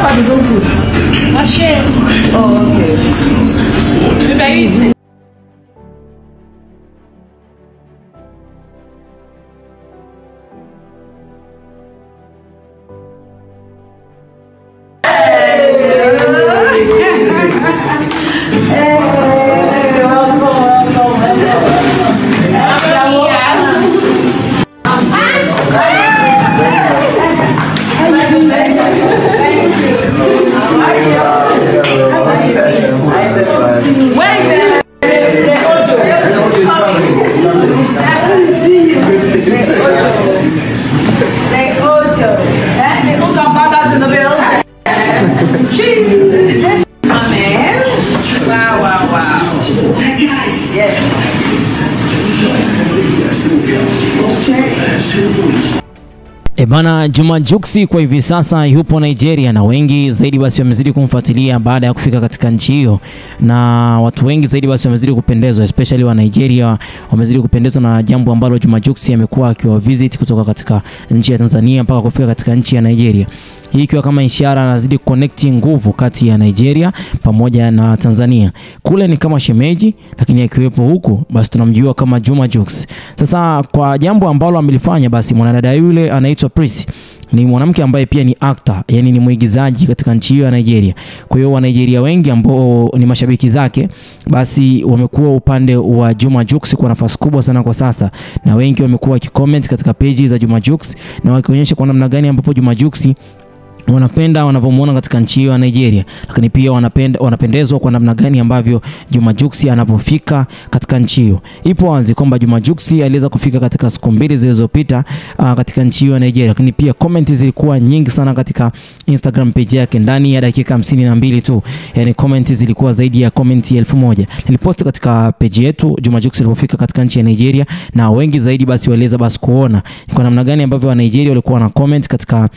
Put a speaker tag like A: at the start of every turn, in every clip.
A: part is own food?
B: I share.
A: Oh, okay.
B: Maybe I eat it.
C: Bana Juma Jux kwa hivi sasa yupo Nigeria na wengi zaidi basi wamezidi kumfuatilia baada ya kufika katika nchi hiyo, na watu wengi zaidi basi wamezidi kupendezwa, especially wa Nigeria wamezidi kupendezwa na jambo ambalo Juma Jux amekuwa akiwa visit kutoka katika nchi ya Tanzania mpaka kufika katika nchi ya Nigeria. Hii ikiwa kama ishara anazidi connecting nguvu kati ya Nigeria pamoja na Tanzania. Kule ni kama shemeji, lakini akiwepo huku basi tunamjua kama Juma Jux. Sasa kwa jambo ambalo amelifanya, basi mwanadada yule anaitwa Pris ni mwanamke ambaye pia ni actor, yani ni mwigizaji katika nchi hiyo ya Nigeria. Kwa hiyo wa Nigeria wengi ambao ni mashabiki zake basi wamekuwa upande wa Juma Jux kwa nafasi kubwa sana kwa sasa, na wengi wamekuwa wakicomment katika page za Juma Jux na wakionyesha kwa namna gani ambapo Juma Jux wanapenda wanavyomuona katika nchi hiyo ya Nigeria, lakini pia wanapendezwa kwa namna gani ambavyo Juma Jux anapofika katika nchi hiyo. Ipo wazi kwamba Juma Jux aliweza kufika katika siku mbili zilizopita katika nchi hiyo ya Nigeria, lakini pia comment zilikuwa nyingi sana katika Instagram page yake ndani ya dakika 52 tu. Yani comment zilikuwa zaidi ya comment 1000. Nilipost katika page yetu Juma Jux alipofika katika nchi ya Nigeria, na wengi zaidi basi waliweza basi kuona kwa namna gani ambavyo wa Nigeria walikuwa na comment katika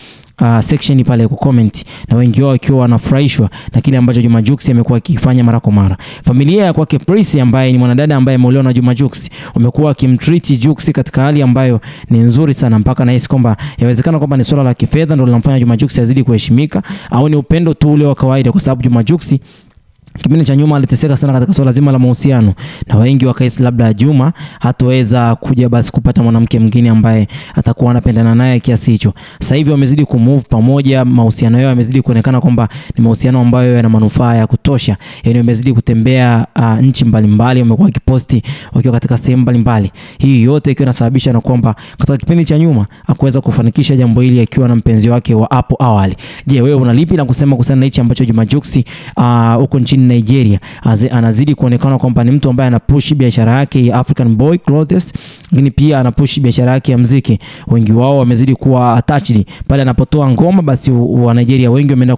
C: section pale ku comment, na wengi wao wakiwa wanafurahishwa na kile ambacho Juma Jux amekuwa akifanya mara kwa mara. Familia ya kwake Pris ambaye ni mwanadada ambaye ameolewa na Juma Jux wamekuwa kimtreat Jux katika hali ambayo ni nzuri sana, mpaka nahisi kwamba yawezekana kwamba ni swala la kifedha ndio linamfanya Juma Jux azidi kuheshimika, au ni upendo tu ule wa kawaida, kwa sababu Juma Jux kipindi cha nyuma aliteseka sana katika swala zima la mahusiano, na wengi wakaisi labda Juma hataweza kuja basi kupata mwanamke mwingine ambaye atakuwa anapendana naye kiasi hicho. Sasa hivi wamezidi kumove pamoja, mahusiano yao yamezidi kuonekana kwamba ni mahusiano ambayo yana manufaa ya kutosha. Yani wamezidi kutembea nchi mbalimbali, wamekuwa wakiposti wakiwa katika sehemu mbalimbali. Hii yote ikiwa inasababisha na kwamba katika kipindi cha nyuma hakuweza kufanikisha jambo hili akiwa na mpenzi wake wa hapo awali. Je, wewe unalipi na kusema kuhusiana na hichi ambacho Juma Jux huko nchini Nigeria anazidi kuonekana kwamba ni mtu ambaye anapush biashara yake ya African Boy Clothes, lakini pia anapush biashara yake ya muziki. Wengi wao wamezidi kuwa attached pale anapotoa ngoma, basi wa Nigeria wengi wameenda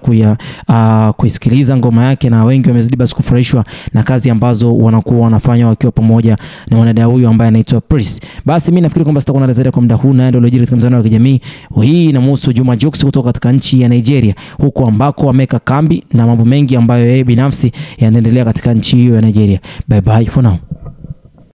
C: kuisikiliza ngoma yake, na wengi wamezidi basi kufurahishwa na kazi ambazo wanakuwa wanafanya wakiwa pamoja na mwanadada huyu ambaye anaitwa Pris. Basi mimi nafikiri kwamba sitakuwa na zaidi kwa muda huu, na ndio lojiri katika mtandao wa kijamii. Hii inamhusu Juma Jux kutoka katika nchi ya Nigeria, huko ambako ameka kambi na mambo mengi ambayo yeye binafsi yanaendelea katika nchi hiyo ya Nigeria. Bye bye for now.